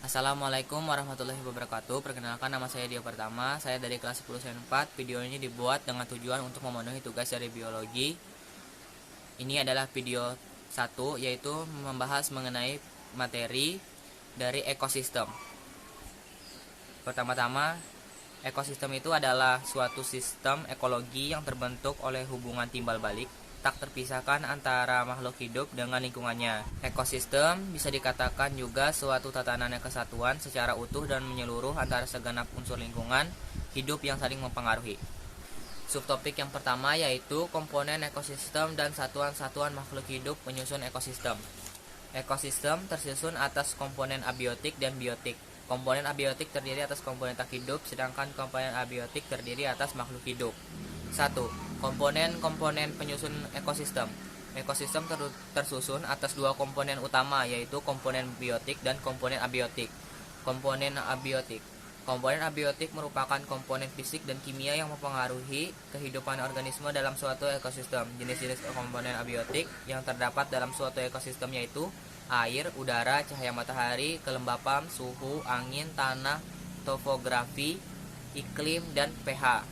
Assalamualaikum warahmatullahi wabarakatuh. Perkenalkan, nama saya Dio Pertama. Saya dari kelas 10 Sen 4. Video ini dibuat dengan tujuan untuk memenuhi tugas dari biologi. Ini adalah video 1, yaitu membahas mengenai materi dari ekosistem. Pertama-tama, ekosistem itu adalah suatu sistem ekologi yang terbentuk oleh hubungan timbal balik tak terpisahkan antara makhluk hidup dengan lingkungannya. Ekosistem bisa dikatakan juga suatu tatanan kesatuan secara utuh dan menyeluruh antara segenap unsur lingkungan hidup yang saling mempengaruhi. Subtopik yang pertama yaitu komponen ekosistem dan satuan-satuan makhluk hidup penyusun ekosistem. Ekosistem tersusun atas komponen abiotik dan biotik. Komponen abiotik terdiri atas komponen tak hidup, sedangkan komponen abiotik terdiri atas makhluk hidup. 1. Komponen-komponen penyusun ekosistem. Ekosistem tersusun atas dua komponen utama, yaitu komponen biotik dan komponen abiotik. Komponen abiotik. Komponen abiotik merupakan komponen fisik dan kimia yang mempengaruhi kehidupan organisme dalam suatu ekosistem. Jenis-jenis komponen abiotik yang terdapat dalam suatu ekosistem yaitu air, udara, cahaya matahari, kelembapan, suhu, angin, tanah, topografi, iklim, dan pH.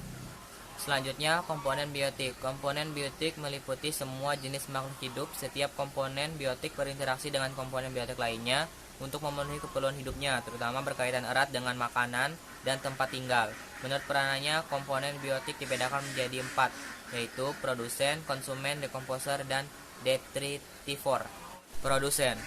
Selanjutnya, komponen biotik. Komponen biotik meliputi semua jenis makhluk hidup. Setiap komponen biotik berinteraksi dengan komponen biotik lainnya untuk memenuhi keperluan hidupnya, terutama berkaitan erat dengan makanan dan tempat tinggal. Menurut peranannya, komponen biotik dibedakan menjadi 4, yaitu produsen, konsumen, dekomposer, dan detritivor. Produsen.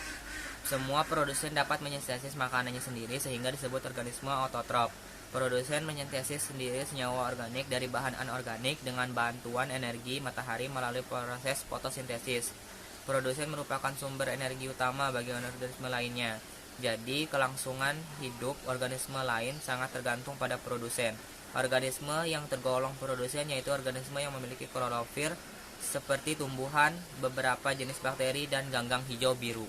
Semua produsen dapat mensintesis makanannya sendiri sehingga disebut organisme autotrof. Produsen mensintesis sendiri senyawa organik dari bahan anorganik dengan bantuan energi matahari melalui proses fotosintesis. Produsen merupakan sumber energi utama bagi organisme lainnya. Jadi, kelangsungan hidup organisme lain sangat tergantung pada produsen. Organisme yang tergolong produsen yaitu organisme yang memiliki klorofil seperti tumbuhan, beberapa jenis bakteri, dan ganggang hijau biru.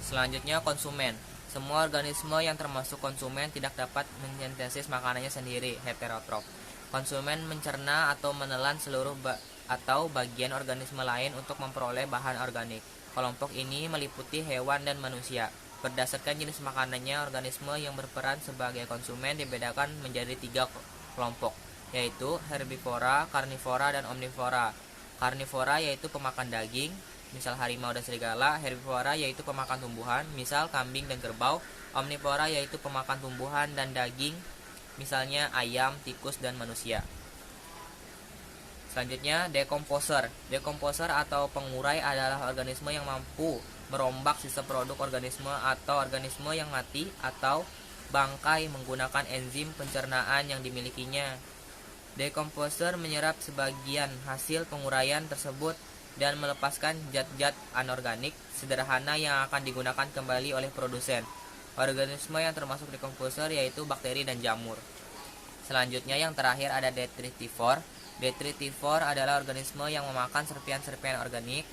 Selanjutnya, konsumen. Semua organisme yang termasuk konsumen tidak dapat mensintesis makanannya sendiri, heterotrof. Konsumen mencerna atau menelan seluruh atau bagian organisme lain untuk memperoleh bahan organik. Kelompok ini meliputi hewan dan manusia. Berdasarkan jenis makanannya, organisme yang berperan sebagai konsumen dibedakan menjadi 3 kelompok, yaitu herbivora, karnivora, dan omnivora. Karnivora yaitu pemakan daging, misal harimau dan serigala. Herbivora yaitu pemakan tumbuhan, misal kambing dan kerbau. Omnivora yaitu pemakan tumbuhan dan daging, misalnya ayam, tikus, dan manusia. Selanjutnya, dekomposer. Dekomposer atau pengurai adalah organisme yang mampu merombak sisa produk organisme atau organisme yang mati atau bangkai menggunakan enzim pencernaan yang dimilikinya. Dekomposer menyerap sebagian hasil penguraian tersebut dan melepaskan zat-zat anorganik sederhana yang akan digunakan kembali oleh produsen. Organisme yang termasuk dekomposer yaitu bakteri dan jamur. Selanjutnya yang terakhir ada detritivor. Detritivor adalah organisme yang memakan serpian-serpian organik.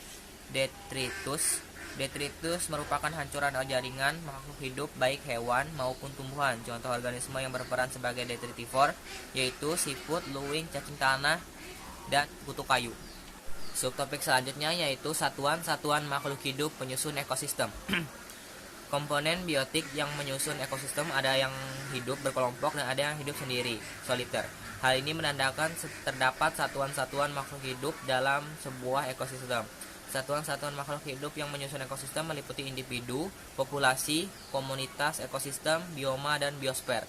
Detritus. Detritus merupakan hancuran jaringan makhluk hidup baik hewan maupun tumbuhan. Contoh organisme yang berperan sebagai detritivor yaitu siput, luwing, cacing tanah, dan kutu kayu. Subtopik selanjutnya yaitu satuan-satuan makhluk hidup penyusun ekosistem. Komponen biotik yang menyusun ekosistem ada yang hidup berkelompok dan ada yang hidup sendiri, soliter. Hal ini menandakan terdapat satuan-satuan makhluk hidup dalam sebuah ekosistem. Satuan-satuan makhluk hidup yang menyusun ekosistem meliputi individu, populasi, komunitas ekosistem, bioma, dan biosfer.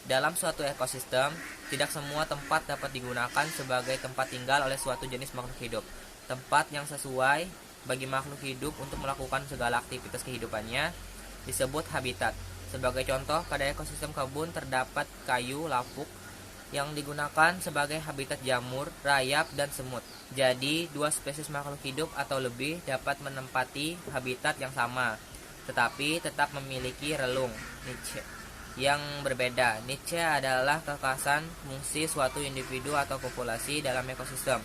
Dalam suatu ekosistem, tidak semua tempat dapat digunakan sebagai tempat tinggal oleh suatu jenis makhluk hidup. Tempat yang sesuai bagi makhluk hidup untuk melakukan segala aktivitas kehidupannya disebut habitat. Sebagai contoh, pada ekosistem kebun terdapat kayu lapuk yang digunakan sebagai habitat jamur, rayap, dan semut. Jadi, 2 spesies makhluk hidup atau lebih dapat menempati habitat yang sama, tetapi tetap memiliki relung niche yang berbeda. Niche adalah kekhasan fungsi suatu individu atau populasi dalam ekosistem.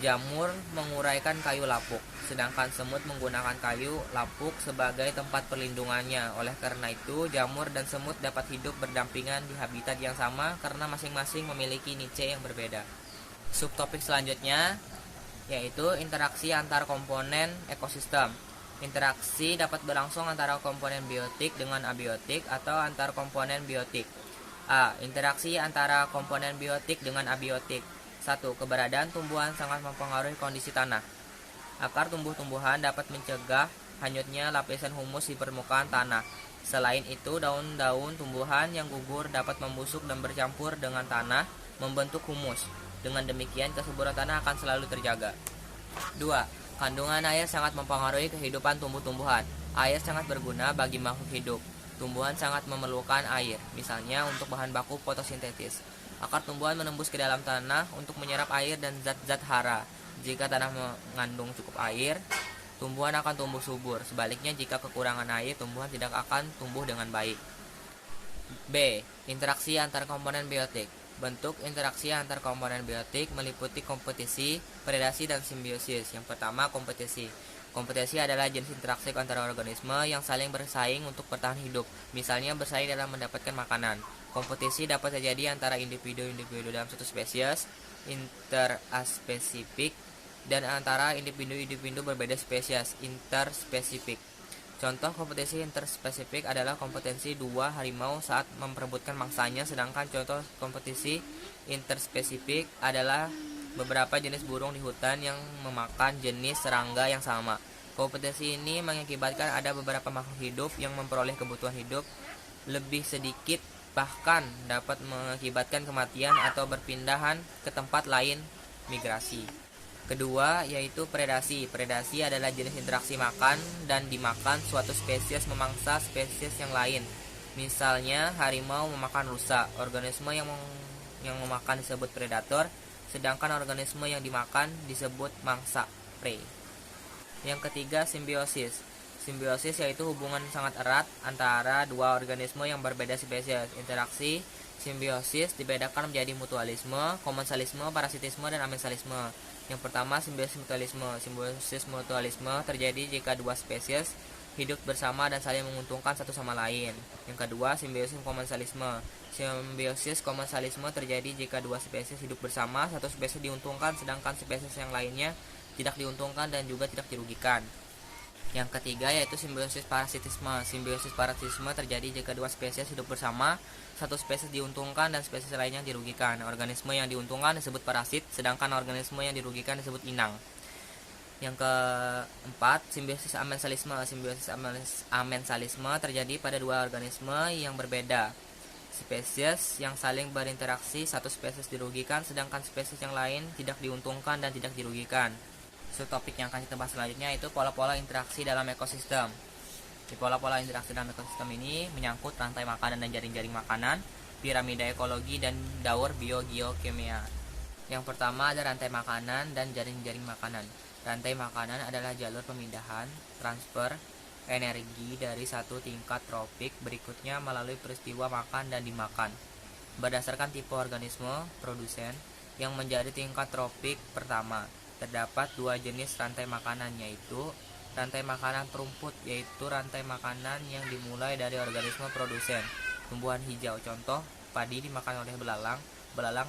Jamur menguraikan kayu lapuk, sedangkan semut menggunakan kayu lapuk sebagai tempat perlindungannya. Oleh karena itu, jamur dan semut dapat hidup berdampingan di habitat yang sama karena masing-masing memiliki niche yang berbeda. Subtopik selanjutnya yaitu interaksi antar komponen ekosistem. Interaksi dapat berlangsung antara komponen biotik dengan abiotik atau antar komponen biotik. A. Interaksi antara komponen biotik dengan abiotik. 1. Keberadaan tumbuhan sangat mempengaruhi kondisi tanah. Akar tumbuh-tumbuhan dapat mencegah hanyutnya lapisan humus di permukaan tanah. Selain itu, daun-daun tumbuhan yang gugur dapat membusuk dan bercampur dengan tanah, membentuk humus. Dengan demikian, kesuburan tanah akan selalu terjaga. 2. Kandungan air sangat mempengaruhi kehidupan tumbuh-tumbuhan. Air sangat berguna bagi makhluk hidup. Tumbuhan sangat memerlukan air, misalnya untuk bahan baku fotosintesis. Akar tumbuhan menembus ke dalam tanah untuk menyerap air dan zat-zat hara. Jika tanah mengandung cukup air, tumbuhan akan tumbuh subur. Sebaliknya, jika kekurangan air, tumbuhan tidak akan tumbuh dengan baik. B. Interaksi antar komponen biotik. Bentuk interaksi antar komponen biotik meliputi kompetisi, predasi, dan simbiosis. Yang pertama, kompetisi. Kompetisi adalah jenis interaksi antara organisme yang saling bersaing untuk bertahan hidup, misalnya bersaing dalam mendapatkan makanan. Kompetisi dapat terjadi antara individu-individu dalam satu spesies, interaspesifik, dan antara individu-individu berbeda spesies, interspesifik. Contoh kompetisi interspesifik adalah kompetisi dua harimau saat memperebutkan mangsanya, sedangkan contoh kompetisi interspesifik adalah beberapa jenis burung di hutan yang memakan jenis serangga yang sama. Kompetisi ini mengakibatkan ada beberapa makhluk hidup yang memperoleh kebutuhan hidup lebih sedikit, bahkan dapat mengakibatkan kematian atau berpindahan ke tempat lain, migrasi. Kedua, yaitu predasi. Predasi adalah jenis interaksi makan dan dimakan suatu spesies memangsa spesies yang lain. Misalnya, harimau memakan rusa. Organisme yang memakan disebut predator, sedangkan organisme yang dimakan disebut mangsa, prey. Yang ketiga, simbiosis. Simbiosis yaitu hubungan sangat erat antara dua organisme yang berbeda spesies. Interaksi simbiosis dibedakan menjadi mutualisme, komensalisme, parasitisme, dan amensalisme. Yang pertama, simbiosis mutualisme. Simbiosis mutualisme terjadi jika dua spesies hidup bersama dan saling menguntungkan satu sama lain. Yang kedua, simbiosis komensalisme. Simbiosis komensalisme terjadi jika dua spesies hidup bersama, satu spesies diuntungkan sedangkan spesies yang lainnya tidak diuntungkan dan juga tidak dirugikan. Yang ketiga, yaitu simbiosis parasitisme. Simbiosis parasitisme terjadi jika dua spesies hidup bersama, satu spesies diuntungkan dan spesies lainnya dirugikan. Organisme yang diuntungkan disebut parasit, sedangkan organisme yang dirugikan disebut inang. Yang keempat, simbiosis amensalisme. Simbiosis amensalisme terjadi pada dua organisme yang berbeda spesies yang saling berinteraksi, satu spesies dirugikan sedangkan spesies yang lain tidak diuntungkan dan tidak dirugikan. Subtopik yang akan kita bahas selanjutnya itu pola-pola interaksi dalam ekosistem. Di pola-pola interaksi dalam ekosistem ini menyangkut rantai makanan dan jaring-jaring makanan, piramida ekologi, dan daur biogeokimia. Yang pertama ada rantai makanan dan jaring-jaring makanan. Rantai makanan adalah jalur pemindahan, transfer energi dari satu tingkat tropik berikutnya melalui peristiwa makan dan dimakan. Berdasarkan tipe organisme produsen yang menjadi tingkat tropik pertama, terdapat dua jenis rantai makanan, yaitu rantai makanan perumput, yaitu rantai makanan yang dimulai dari organisme produsen tumbuhan hijau. Contoh, padi dimakan oleh belalang, belalang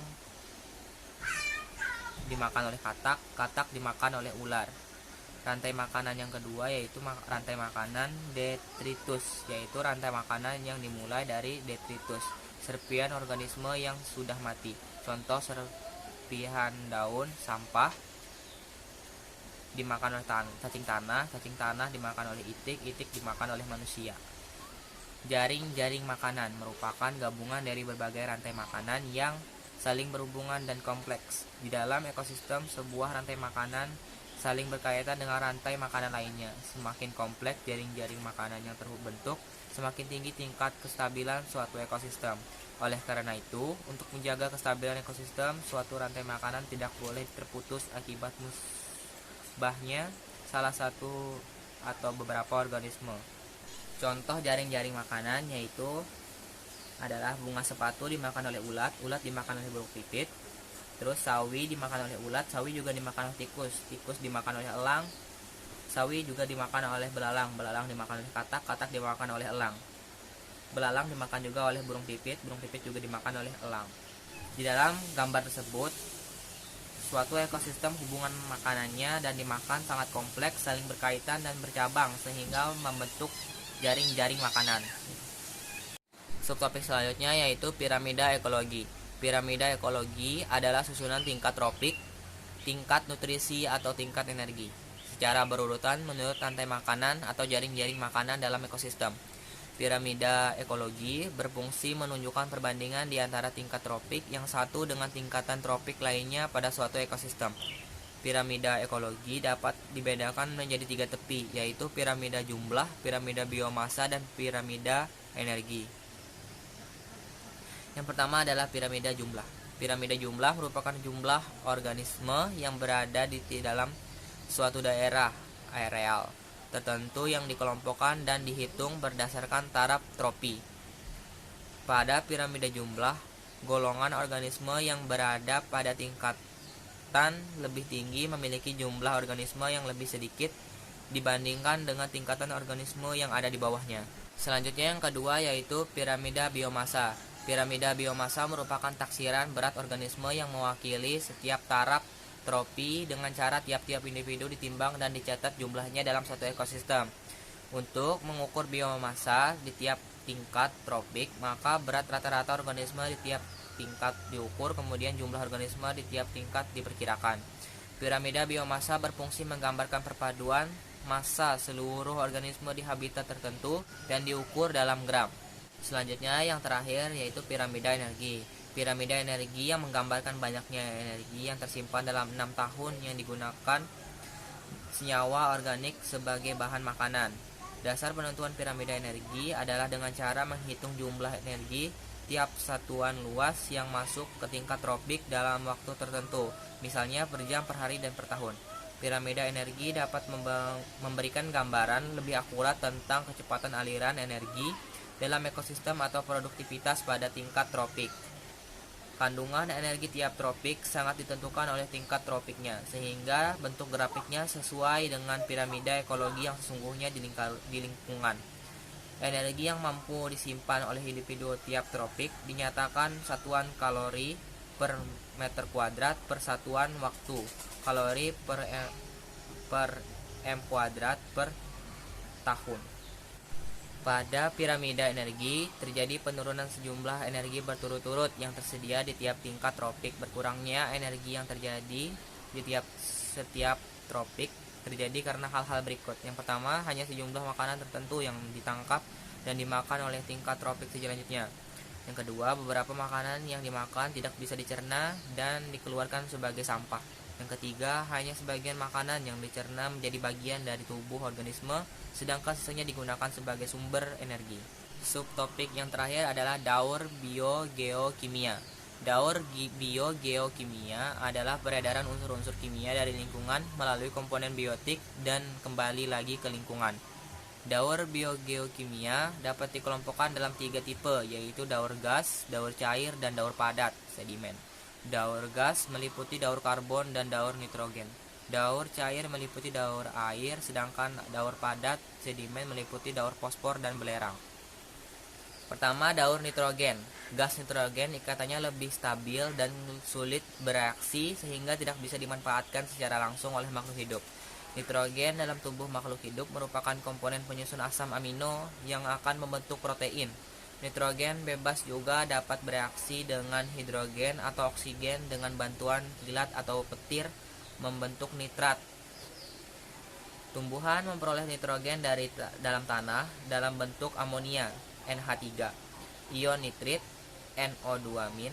dimakan oleh katak, katak dimakan oleh ular. Rantai makanan yang kedua yaitu rantai makanan detritus, yaitu rantai makanan yang dimulai dari detritus, serpihan organisme yang sudah mati. Contoh, serpihan daun sampah dimakan oleh cacing tanah dimakan oleh itik, itik dimakan oleh manusia. Jaring-jaring makanan merupakan gabungan dari berbagai rantai makanan yang saling berhubungan dan kompleks. Di dalam ekosistem, sebuah rantai makanan saling berkaitan dengan rantai makanan lainnya. Semakin kompleks jaring-jaring makanan yang terbentuk, semakin tinggi tingkat kestabilan suatu ekosistem. Oleh karena itu, untuk menjaga kestabilan ekosistem, suatu rantai makanan tidak boleh terputus akibat musbahnya salah satu atau beberapa organisme. Contoh jaring-jaring makanan yaitu adalah bunga sepatu dimakan oleh ulat, ulat dimakan oleh burung pipit. Terus sawi dimakan oleh ulat, sawi juga dimakan oleh tikus, tikus dimakan oleh elang, sawi juga dimakan oleh belalang, belalang dimakan oleh katak, katak dimakan oleh elang. Belalang dimakan juga oleh burung pipit juga dimakan oleh elang. Di dalam gambar tersebut, Suatu ekosistem hubungan makanannya dan dimakan sangat kompleks, saling berkaitan dan bercabang sehingga membentuk jaring-jaring makanan. Subtopik selanjutnya yaitu piramida ekologi. Piramida ekologi adalah susunan tingkat tropik, tingkat nutrisi atau tingkat energi secara berurutan menurut rantai makanan atau jaring-jaring makanan dalam ekosistem. Piramida ekologi berfungsi menunjukkan perbandingan di antara tingkat tropik yang satu dengan tingkatan tropik lainnya pada suatu ekosistem. Piramida ekologi dapat dibedakan menjadi 3 tepi, yaitu piramida jumlah, piramida biomasa, dan piramida energi. Yang pertama adalah piramida jumlah. Piramida jumlah merupakan jumlah organisme yang berada di dalam suatu daerah areal tertentu yang dikelompokkan dan dihitung berdasarkan taraf tropi. Pada piramida jumlah, golongan organisme yang berada pada tingkatan lebih tinggi memiliki jumlah organisme yang lebih sedikit dibandingkan dengan tingkatan organisme yang ada di bawahnya. Selanjutnya yang kedua yaitu piramida biomasa. Piramida biomasa merupakan taksiran berat organisme yang mewakili setiap taraf tropi dengan cara tiap-tiap individu ditimbang dan dicatat jumlahnya dalam satu ekosistem. Untuk mengukur biomasa di tiap tingkat tropik, maka berat rata-rata organisme di tiap tingkat diukur, kemudian jumlah organisme di tiap tingkat diperkirakan. Piramida biomasa berfungsi menggambarkan perpaduan massa seluruh organisme di habitat tertentu dan diukur dalam gram. Selanjutnya yang terakhir yaitu piramida energi. Piramida energi yang menggambarkan banyaknya energi yang tersimpan dalam 6 tahun yang digunakan senyawa organik sebagai bahan makanan. Dasar penentuan piramida energi adalah dengan cara menghitung jumlah energi tiap satuan luas yang masuk ke tingkat tropik dalam waktu tertentu, misalnya per jam, per hari, dan per tahun. Piramida energi dapat memberikan gambaran lebih akurat tentang kecepatan aliran energi dalam ekosistem atau produktivitas pada tingkat tropik. Kandungan energi tiap tropik sangat ditentukan oleh tingkat tropiknya, sehingga bentuk grafiknya sesuai dengan piramida ekologi yang sesungguhnya di lingkungan. Energi yang mampu disimpan oleh individu tiap tropik dinyatakan satuan kalori per meter kuadrat per satuan waktu, kalori per m kuadrat per tahun. Pada piramida energi, terjadi penurunan sejumlah energi berturut-turut yang tersedia di tiap tingkat tropik. Berkurangnya energi yang terjadi di setiap tropik terjadi karena hal-hal berikut. Yang pertama, hanya sejumlah makanan tertentu yang ditangkap dan dimakan oleh tingkat tropik selanjutnya. Yang kedua, beberapa makanan yang dimakan tidak bisa dicerna dan dikeluarkan sebagai sampah. Yang ketiga, hanya sebagian makanan yang dicerna menjadi bagian dari tubuh organisme, sedangkan sisanya digunakan sebagai sumber energi. Subtopik yang terakhir adalah daur biogeokimia. Daur biogeokimia adalah peredaran unsur-unsur kimia dari lingkungan melalui komponen biotik dan kembali lagi ke lingkungan. Daur biogeokimia dapat dikelompokkan dalam 3 tipe, yaitu daur gas, daur cair, dan daur padat, sedimen. Daur gas meliputi daur karbon dan daur nitrogen. Daur cair meliputi daur air, sedangkan daur padat, sedimen, meliputi daur fosfor dan belerang. Pertama, daur nitrogen. Gas nitrogen ikatannya lebih stabil dan sulit bereaksi sehingga tidak bisa dimanfaatkan secara langsung oleh makhluk hidup. Nitrogen dalam tubuh makhluk hidup merupakan komponen penyusun asam amino yang akan membentuk protein. Nitrogen bebas juga dapat bereaksi dengan hidrogen atau oksigen dengan bantuan kilat atau petir membentuk nitrat. Tumbuhan memperoleh nitrogen dari dalam tanah dalam bentuk amonia NH3, ion nitrit NO2-1,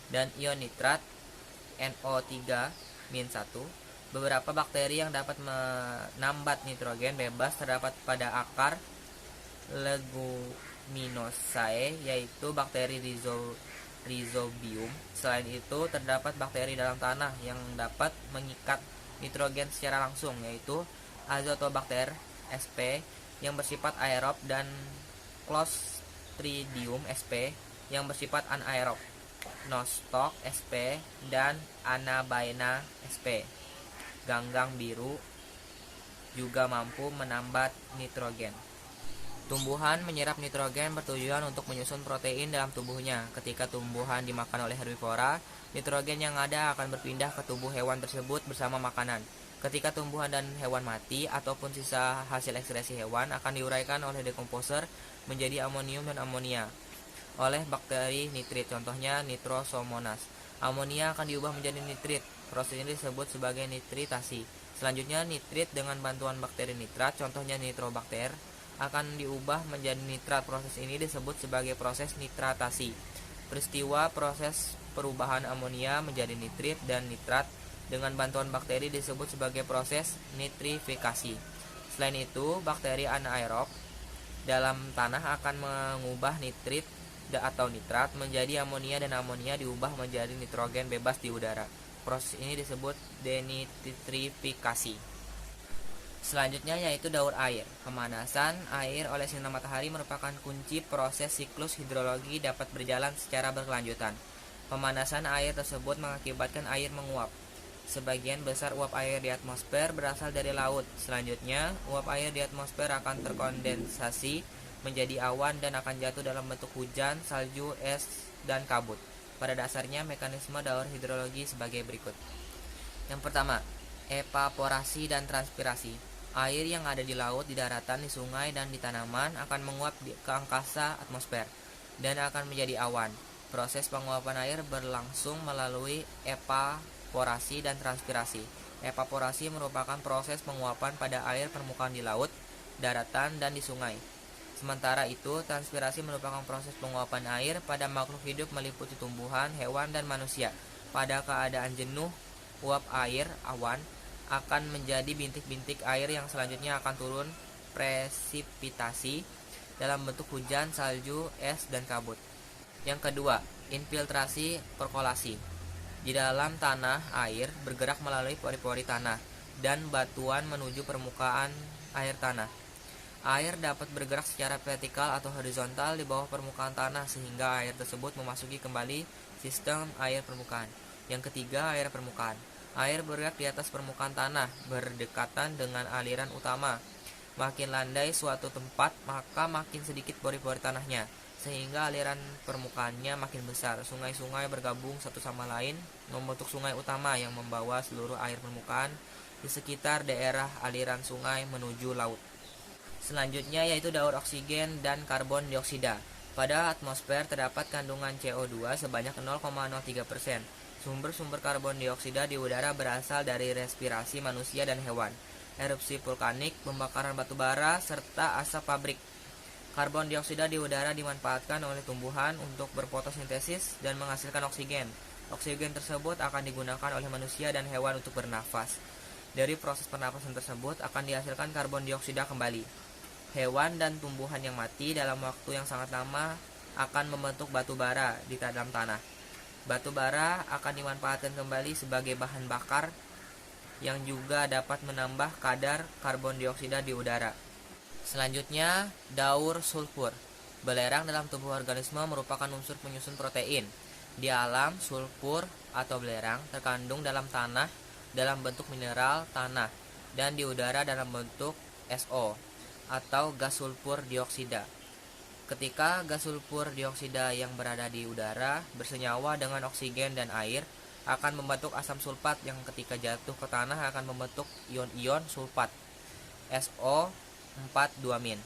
dan ion nitrat NO3-1. Beberapa bakteri yang dapat menambat nitrogen bebas terdapat pada akar Leguminosae, yaitu bakteri Rhizobium. Selain itu, terdapat bakteri dalam tanah yang dapat mengikat nitrogen secara langsung, yaitu Azotobacter sp yang bersifat aerob dan Clostridium sp yang bersifat anaerob, Nostoc sp dan Anabaena sp. Ganggang biru juga mampu menambat nitrogen. Tumbuhan menyerap nitrogen bertujuan untuk menyusun protein dalam tubuhnya. Ketika tumbuhan dimakan oleh herbivora, nitrogen yang ada akan berpindah ke tubuh hewan tersebut bersama makanan. Ketika tumbuhan dan hewan mati ataupun sisa hasil ekskresi hewan akan diuraikan oleh dekomposer menjadi amonium dan amonia oleh bakteri nitrit, contohnya Nitrosomonas. Amonia akan diubah menjadi nitrit. Proses ini disebut sebagai nitritasi. Selanjutnya, nitrit dengan bantuan bakteri nitrat, contohnya Nitrobakter, akan diubah menjadi nitrat. Proses ini disebut sebagai proses nitratasi. Peristiwa proses perubahan amonia menjadi nitrit dan nitrat dengan bantuan bakteri disebut sebagai proses nitrifikasi. Selain itu, bakteri anaerob dalam tanah akan mengubah nitrit atau nitrat menjadi amonia dan amonia diubah menjadi nitrogen bebas di udara. Proses ini disebut denitrifikasi. Selanjutnya yaitu daur air. Pemanasan air oleh sinar matahari merupakan kunci proses siklus hidrologi dapat berjalan secara berkelanjutan. Pemanasan air tersebut mengakibatkan air menguap. Sebagian besar uap air di atmosfer berasal dari laut. Selanjutnya, uap air di atmosfer akan terkondensasi menjadi awan dan akan jatuh dalam bentuk hujan, salju, es, dan kabut. Pada dasarnya, mekanisme daur hidrologi sebagai berikut. Yang pertama, evaporasi dan transpirasi. Air yang ada di laut, di daratan, di sungai, dan di tanaman akan menguap ke angkasa atmosfer dan akan menjadi awan. Proses penguapan air berlangsung melalui evaporasi dan transpirasi. Evaporasi merupakan proses penguapan pada air permukaan di laut, daratan, dan di sungai. Sementara itu, transpirasi merupakan proses penguapan air pada makhluk hidup meliputi tumbuhan, hewan, dan manusia. Pada keadaan jenuh, uap air, awan, akan menjadi bintik-bintik air yang selanjutnya akan turun presipitasi dalam bentuk hujan, salju, es, dan kabut. Yang kedua, infiltrasi perkolasi. Di dalam tanah, air bergerak melalui pori-pori tanah dan batuan menuju permukaan air tanah. Air dapat bergerak secara vertikal atau horizontal di bawah permukaan tanah sehingga air tersebut memasuki kembali sistem air permukaan. Yang ketiga, air permukaan. Air bergerak di atas permukaan tanah berdekatan dengan aliran utama. Makin landai suatu tempat, maka makin sedikit pori-pori tanahnya, sehingga aliran permukaannya makin besar. Sungai-sungai bergabung satu sama lain membentuk sungai utama yang membawa seluruh air permukaan di sekitar daerah aliran sungai menuju laut. Selanjutnya yaitu daur oksigen dan karbon dioksida. Pada atmosfer terdapat kandungan CO2 sebanyak 0,03%. Sumber-sumber karbon dioksida di udara berasal dari respirasi manusia dan hewan, erupsi vulkanik, pembakaran batu bara, serta asap pabrik. Karbon dioksida di udara dimanfaatkan oleh tumbuhan untuk berfotosintesis dan menghasilkan oksigen. Oksigen tersebut akan digunakan oleh manusia dan hewan untuk bernafas. Dari proses pernapasan tersebut akan dihasilkan karbon dioksida kembali. Hewan dan tumbuhan yang mati dalam waktu yang sangat lama akan membentuk batu bara di dalam tanah. Batu bara akan dimanfaatkan kembali sebagai bahan bakar yang juga dapat menambah kadar karbon dioksida di udara. Selanjutnya, daur sulfur. Belerang dalam tubuh organisme merupakan unsur penyusun protein. Di alam, sulfur atau belerang terkandung dalam tanah dalam bentuk mineral tanah dan di udara dalam bentuk SO atau gas sulfur dioksida. Ketika gas sulfur dioksida yang berada di udara bersenyawa dengan oksigen dan air, akan membentuk asam sulfat yang ketika jatuh ke tanah akan membentuk ion-ion sulfat SO4-2-.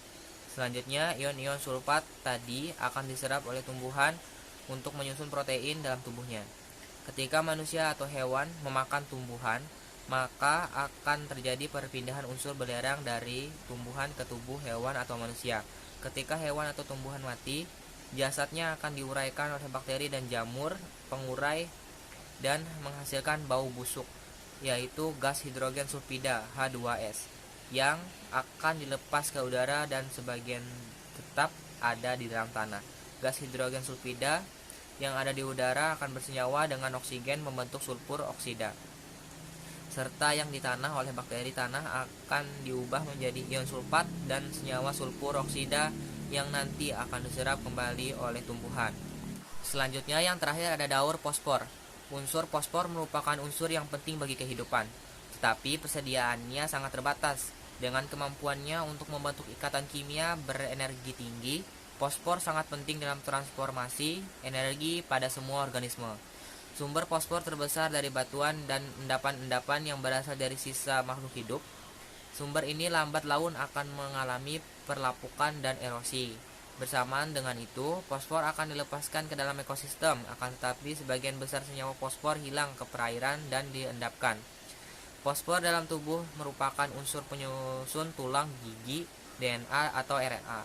Selanjutnya, ion-ion sulfat tadi akan diserap oleh tumbuhan untuk menyusun protein dalam tubuhnya. Ketika manusia atau hewan memakan tumbuhan, maka akan terjadi perpindahan unsur belerang dari tumbuhan ke tubuh hewan atau manusia. Ketika hewan atau tumbuhan mati, jasadnya akan diuraikan oleh bakteri dan jamur pengurai dan menghasilkan bau busuk, yaitu gas hidrogen sulfida H2S, yang akan dilepas ke udara dan sebagian tetap ada di dalam tanah. Gas hidrogen sulfida yang ada di udara akan bersenyawa dengan oksigen membentuk sulfur oksida, serta yang di tanah oleh bakteri tanah akan diubah menjadi ion sulfat dan senyawa sulfur oksida yang nanti akan diserap kembali oleh tumbuhan. Selanjutnya yang terakhir ada daur fosfor. Unsur fosfor merupakan unsur yang penting bagi kehidupan, tetapi persediaannya sangat terbatas. Dengan kemampuannya untuk membentuk ikatan kimia berenergi tinggi, fosfor sangat penting dalam transformasi energi pada semua organisme. Sumber fosfor terbesar dari batuan dan endapan-endapan yang berasal dari sisa makhluk hidup. Sumber ini lambat laun akan mengalami perlapukan dan erosi. Bersamaan dengan itu, fosfor akan dilepaskan ke dalam ekosistem, akan tetapi sebagian besar senyawa fosfor hilang ke perairan dan diendapkan. Fosfor dalam tubuh merupakan unsur penyusun tulang, gigi, DNA atau RNA,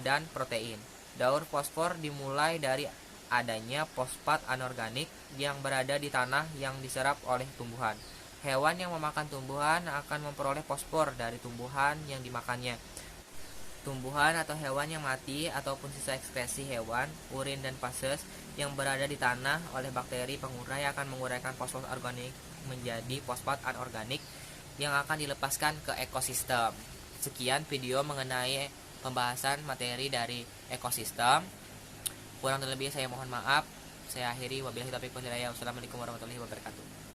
dan protein. Daur fosfor dimulai dari adanya fosfat anorganik yang berada di tanah yang diserap oleh tumbuhan. Hewan yang memakan tumbuhan akan memperoleh fosfor dari tumbuhan yang dimakannya. Tumbuhan atau hewan yang mati ataupun sisa ekskresi hewan, urin dan fases yang berada di tanah oleh bakteri pengurai akan menguraikan fosfor organik menjadi fosfat anorganik yang akan dilepaskan ke ekosistem. Sekian video mengenai pembahasan materi dari ekosistem. Kurang dan lebih saya mohon maaf. Saya akhiri, wabillahi taufiq wal hidayah. Wassalamualaikum warahmatullahi wabarakatuh.